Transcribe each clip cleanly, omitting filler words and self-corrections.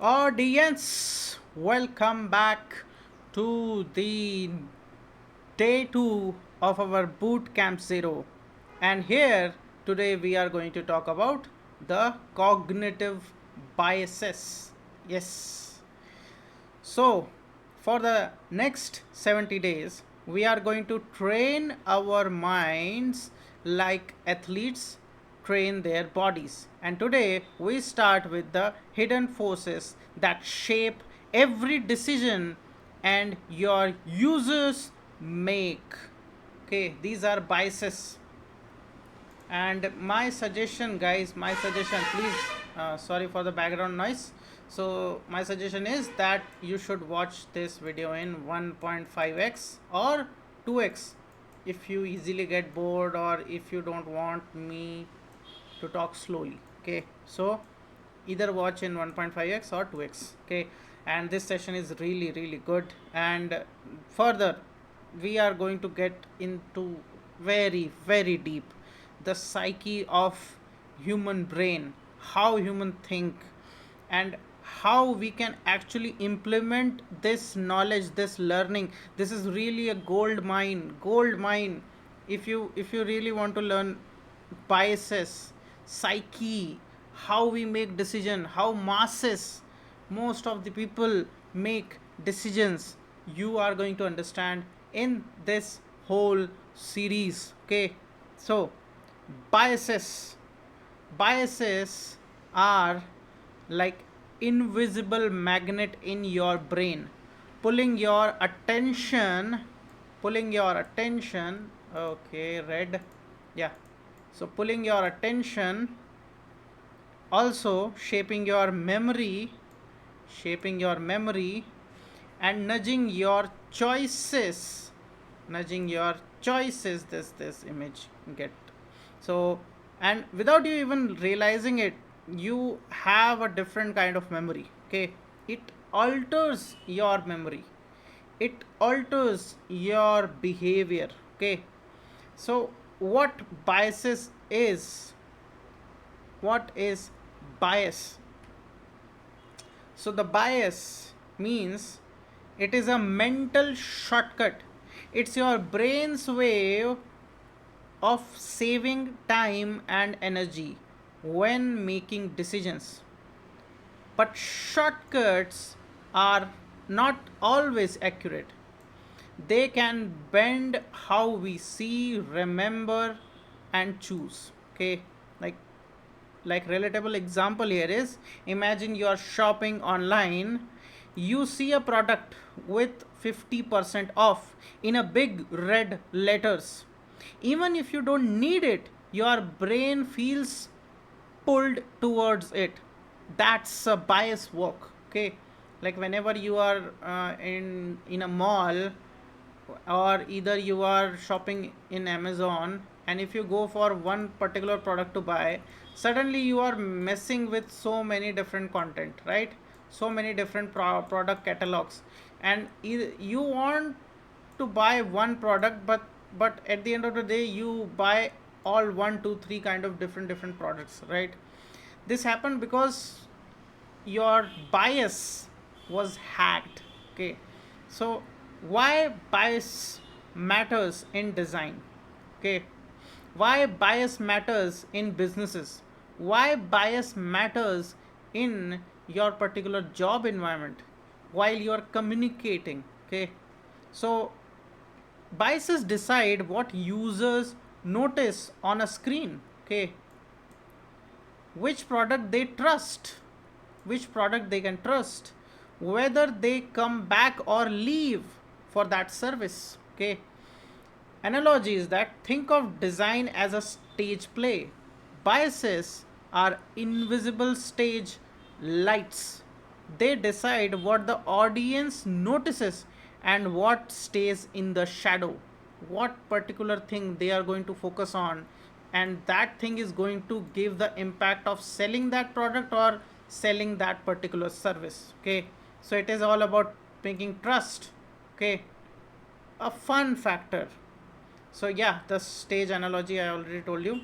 Audience, welcome back to the day 2 of our Bootcamp Zero. And here today we are going to talk about the cognitive biases. Yes. So, for the next 70 days, we are going to train our minds like athletes train their bodies. And today, we start with the hidden forces that shape every decision and your users make. Okay, these are biases. And my suggestion, guys, my suggestion, please, sorry for the background noise. So my suggestion is that you should watch this video in 1.5x or 2x if you easily get bored or if you don't want me to talk slowly. Okay, so either watch in 1.5x or 2x. Okay, and this session is really good. And further, we are going to get into very deep the psyche of human brain, how human think, and how we can actually implement this knowledge, this learning. This is really a gold mine. If you really want to learn biases, psyche, how we make decision, how masses, most of the people make decisions, you are going to understand in this whole series. Okay, so biases biases are like invisible magnet in your brain, pulling your attention okay, red, yeah. So pulling your attention, also shaping your memory and nudging your choices. This image get. So, and without you even realizing it, you have a different kind of memory. Okay, it alters your memory, it alters your behavior. Okay, so what is bias? So the bias means it is a mental shortcut. It's your brain's way of saving time and energy when making decisions. But shortcuts are not always accurate. They can bend how we see, remember, and choose. Okay, like relatable example here is, imagine you are shopping online, you see a product with 50% off in a big red letters. Even if you don't need it, your brain feels pulled towards it. That's a bias work. Okay, like whenever you are in a mall, or either you are shopping in Amazon, and if you go for one particular product to buy, suddenly you are messing with so many different content, right? So many different product catalogs, and you want to buy one product, but at the end of the day you buy all one two three kind of different products, right? This happened because your bias was hacked. Okay, so why bias matters in design? Okay, why bias matters in businesses, why bias matters in your particular job environment while you are communicating. Okay, so biases decide what users notice on a screen. Okay, which product they trust, which product they can trust, whether they come back or leave for that service. Okay, analogy is that, think of design as a stage play. Biases are invisible stage lights. They decide what the audience notices and what stays in the shadow, what particular thing they are going to focus on, and that thing is going to give the impact of selling that product or selling that particular service. Okay, so it is all about making trust. Okay, a fun factor. So yeah, the stage analogy I already told you.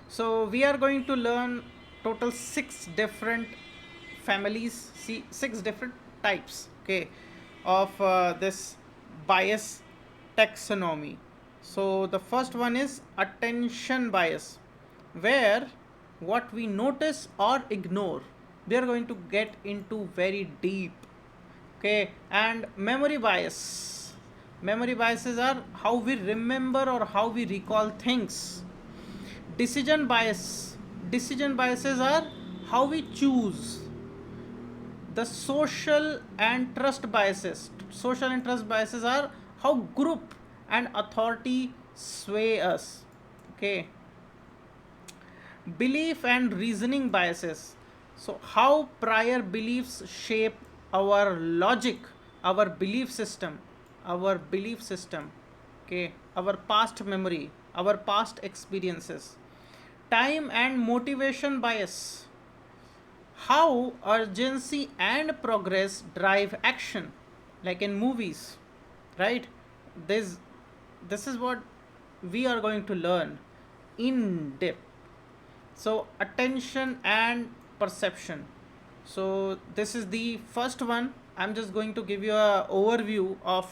So we are going to learn total 6 different families, see 6 different types, okay, of this bias taxonomy. So the first one is attention bias, where what we notice or ignore, we are going to get into very deep, okay. And memory bias, memory biases are how we remember or how we recall things. Decision bias, decision biases are how we choose. The social and trust biases, social and trust biases are how group and authority sway us, okay. Belief and reasoning biases, so how prior beliefs shape our logic, our belief system, our belief system, okay, our past memory, our past experiences. Time and motivation bias, how urgency and progress drive action, like in movies, right? This this is what we are going to learn in depth. So attention and perception, so this is the first one. I'm just going to give you a overview of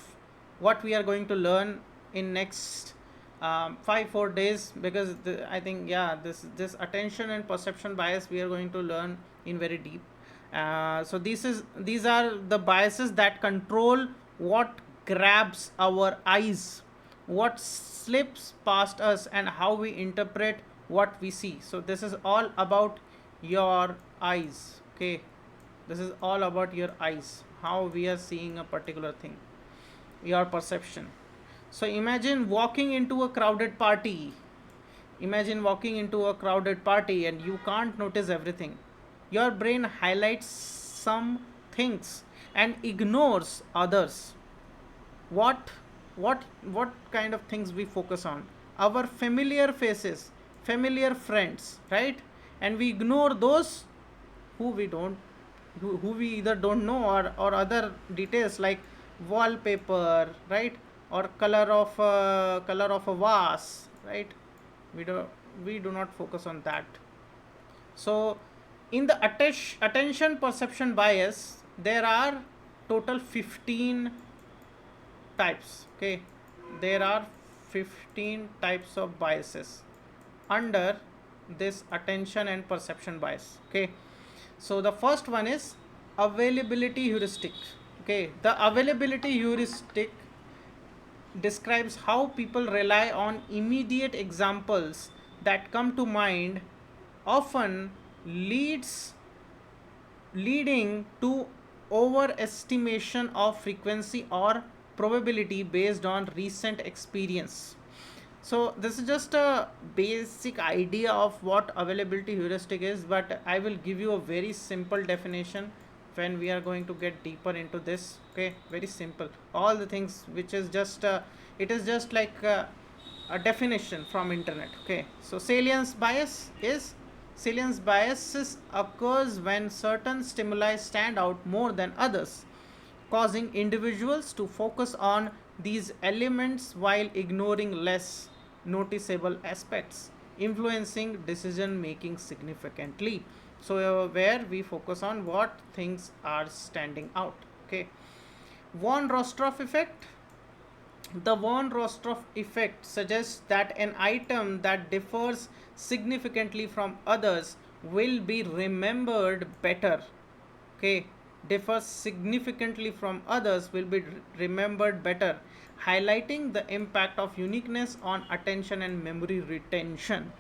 what we are going to learn in next 5 4 days, because I think, yeah, this attention and perception bias we are going to learn in very deep. So these are the biases that control what grabs our eyes, what slips past us, and how we interpret what we see. So this is all about your eyes, okay. This is all about your eyes, how we are seeing a particular thing, your perception. So imagine walking into a crowded party. Imagine walking into a crowded party and you can't notice everything. Your brain highlights some things and ignores others. What what what kind of things we focus on? Our familiar faces, familiar friends, right? And we ignore those who we don't, who we either don't know, or other details like wallpaper, right? Or color of a vase, right? We do not focus on that. So in the attention perception bias, there are total 15 types, okay. There are 15 types of biases under this attention and perception bias, okay. So the first one is availability heuristic, okay. The availability heuristic describes how people rely on immediate examples that come to mind, often leads leading to overestimation of frequency or probability based on recent experience. So this is just a basic idea of what availability heuristic is, but I will give you a very simple definition when we are going to get deeper into this, okay. Very simple, all the things which is just it is just like a definition from internet, okay. So salience biases occurs when certain stimuli stand out more than others, causing individuals to focus on these elements while ignoring less noticeable aspects, influencing decision making significantly. So where we focus on what things are standing out, okay. Von Restorff effect. The von Restorff effect suggests that an item that differs significantly from others will be remembered better, okay. Differs significantly from others will be remembered better, highlighting the impact of uniqueness on attention and memory retention.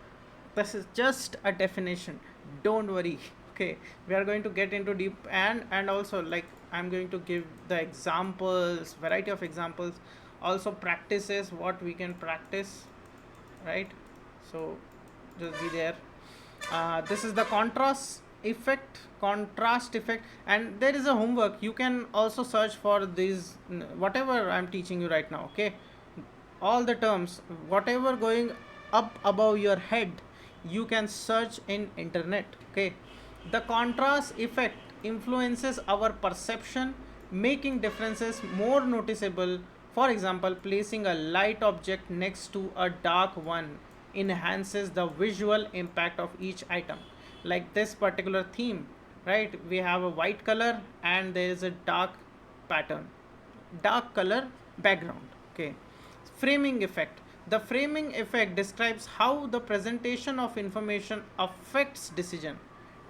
This is just a definition, don't worry, okay. We are going to get into deep, and also, like, I'm going to give the examples, variety of examples, also practices, what we can practice, right? So just be there. This is the contrast effect, and there is a homework. You can also search for these, whatever I'm teaching you right now, okay. All the terms, whatever going up above your head, you can search in internet, okay. The contrast effect influences our perception, making differences more noticeable. For example, placing a light object next to a dark one enhances the visual impact of each item. Like this particular theme, right? We have a white color and there is a dark pattern, dark color background. Okay. Framing effect. The framing effect describes how the presentation of information affects decision.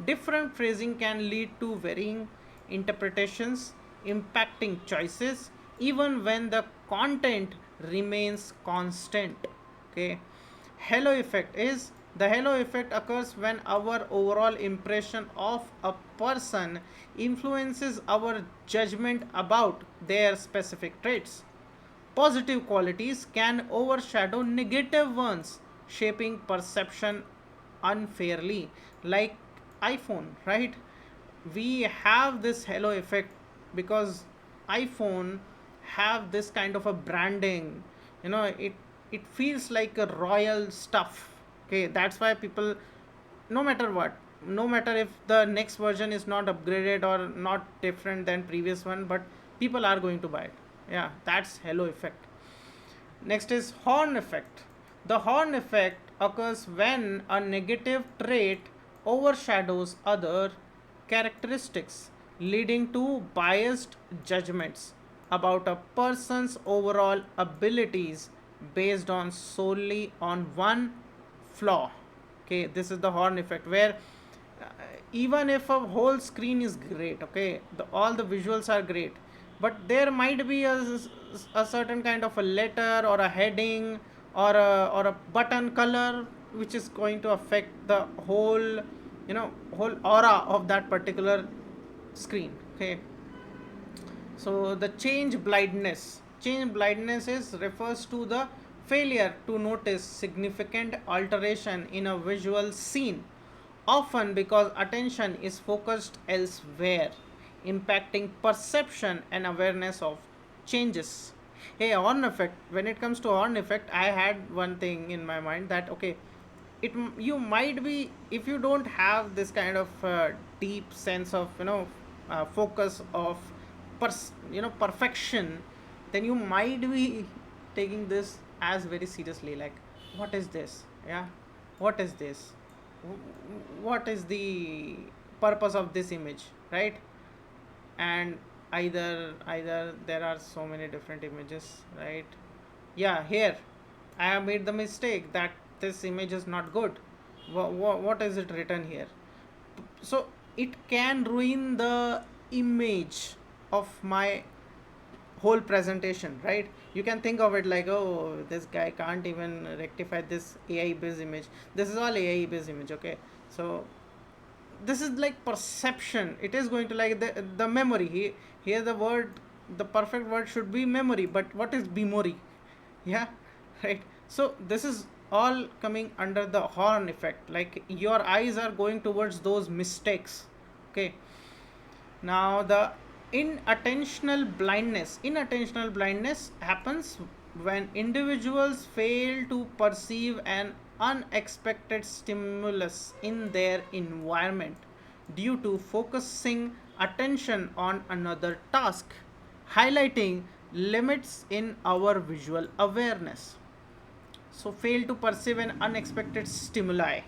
Different phrasing can lead to varying interpretations, impacting choices even when the content remains constant. Okay. Halo effect occurs when our overall impression of a person influences our judgment about their specific traits. Positive qualities can overshadow negative ones, shaping perception unfairly. Like iPhone, right? We have this halo effect because iPhone have this kind of a branding. It feels like a royal stuff. Okay, that's why people, no matter what, no matter if the next version is not upgraded or not different than previous one, but people are going to buy it. Yeah, that's halo effect. Next is horn effect. The horn effect occurs when a negative trait overshadows other characteristics, leading to biased judgments about a person's overall abilities based on solely on one flaw. Okay, this is the horn effect where uh, even if a whole screen is great, okay, all the visuals are great, but there might be a certain kind of a letter or a heading or a button color which is going to affect the whole aura of that particular screen. Okay. So the change blindness is refers to the failure to notice significant alteration in a visual scene, often because attention is focused elsewhere, impacting perception and awareness of changes. Hey, horn effect. When it comes to horn effect, I had one thing in my mind that okay, you might be, if you don't have this kind of deep sense of focus of perfection, then you might be taking this as very seriously, like what is this, yeah, what is this, what is the purpose of this image, right? And either there are so many different images, right? Yeah, here I have made the mistake that this image is not good. What is it written here? So it can ruin the image of my whole presentation, right? You can think of it like, oh, this guy can't even rectify this AI based image. This is all AI based image, okay? So this is like perception. It is going to like the memory. Here the word, the perfect word should be memory, but what is memory? Yeah, right. So this is all coming under the horn effect, like your eyes are going towards those mistakes. Okay. Now the inattentional blindness happens when individuals fail to perceive an unexpected stimulus in their environment due to focusing attention on another task, highlighting limits in our visual awareness. So fail to perceive an unexpected stimuli.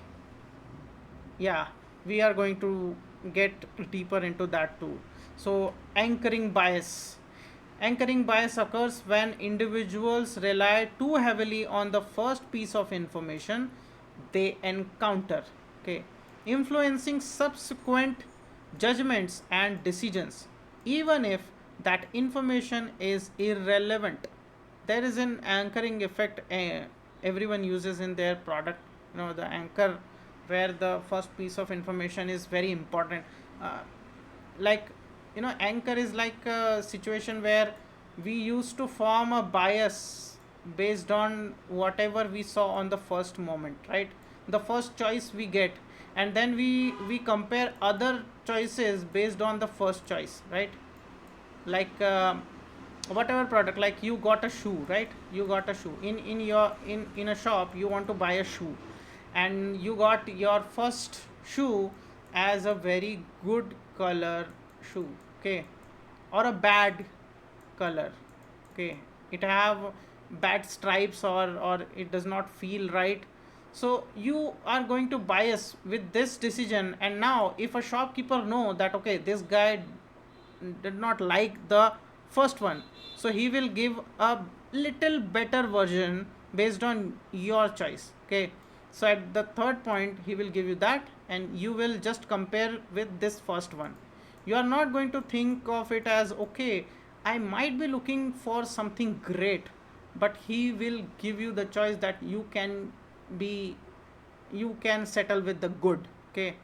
Yeah, we are going to get deeper into that too. So anchoring bias occurs when individuals rely too heavily on the first piece of information they encounter, okay, influencing subsequent judgments and decisions even if that information is irrelevant. There is an anchoring effect everyone uses in their product, the anchor, where the first piece of information is very important. uh, like anchor is like a situation where we used to form a bias based on whatever we saw on the first moment, right? The first choice we get, and then we compare other choices based on the first choice, right? Like whatever product, like you got a shoe, right? You got a shoe in a shop, you want to buy a shoe, and you got your first shoe as a very good color shoe, okay, or a bad color, okay, it have bad stripes or it does not feel right. So you are going to bias with this decision, and now if a shopkeeper know that okay, this guy did not like the first one, so he will give a little better version based on your choice. Okay, so at the third point he will give you that, and you will just compare with this first one. You are not going to think of it as okay, I might be looking for something great, but he will give you the choice that be you can settle with the good. Okay,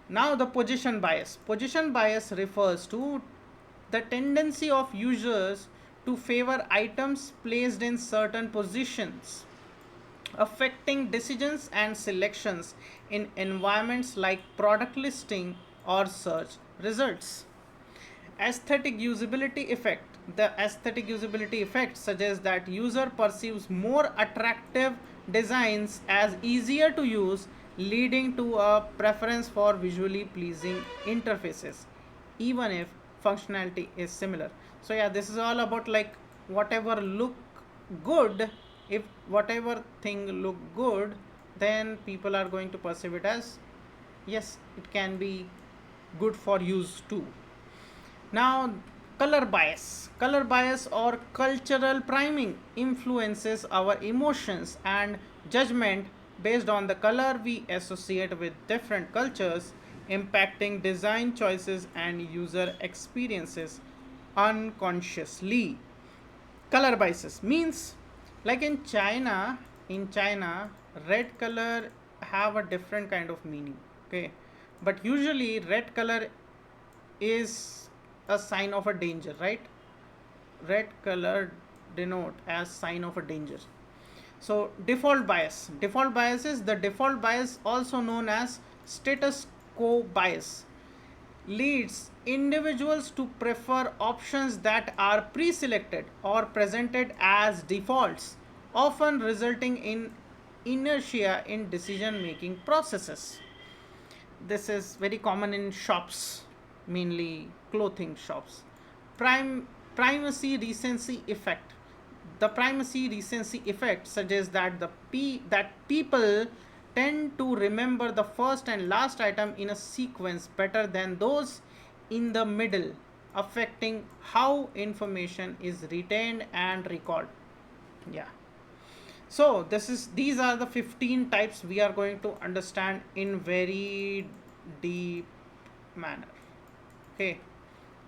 now the position bias refers to the tendency of users to favor items placed in certain positions, affecting decisions and selections in environments like product listing or search results. Aesthetic usability effect. The aesthetic usability effect suggests that user perceives more attractive designs as easier to use, leading to a preference for visually pleasing interfaces, even if functionality is similar. So yeah, this is all about like whatever look good, if whatever thing look good, then people are going to perceive it as yes, it can be good for use too. Now, color bias. Color bias or cultural priming influences our emotions and judgment based on the color we associate with different cultures, impacting design choices and user experiences unconsciously. Color biases means like in China, red color have a different kind of meaning. Okay, but usually red color is a sign of a danger, right? Red color denote as sign of a danger. So default bias is the default bias, also known as status quo bias, leads individuals to prefer options that are pre-selected or presented as defaults, often resulting in inertia in decision making processes. This is very common in shops, mainly clothing shops. Primacy recency effect. The primacy recency effect suggests that that people tend to remember the first and last item in a sequence better than those in the middle, affecting how information is retained and recalled. Yeah. So these are the 15 types we are going to understand in very deep manner. Okay,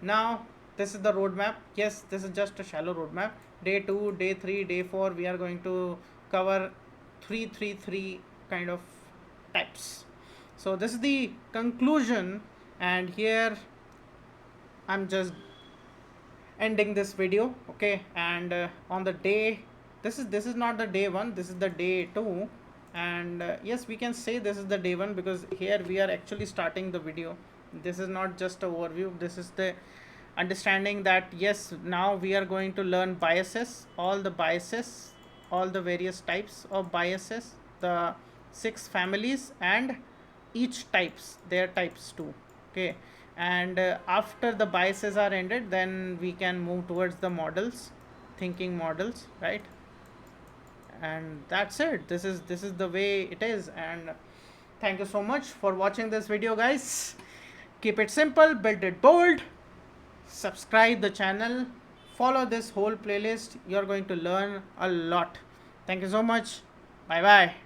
now this is the roadmap. Yes, this is just a shallow roadmap. Day 2, day 3, day 4, we are going to cover 333 kind of types. So this is the conclusion, and here I'm just ending this video. Okay, and on the day, this is not the day 1, this is the day 2, and yes, we can say this is the day 1 because here we are actually starting the video. This is not just an overview, this is the understanding that yes, now we are going to learn biases, all the various types of biases, the 6 families, and each types their types too. Okay, and after the biases are ended, then we can move towards the models, thinking models, right? And that's it. This is the way it is. And thank you so much for watching this video, guys. Keep it simple, build it bold, subscribe the channel, follow this whole playlist. You're going to learn a lot. Thank you so much. Bye bye.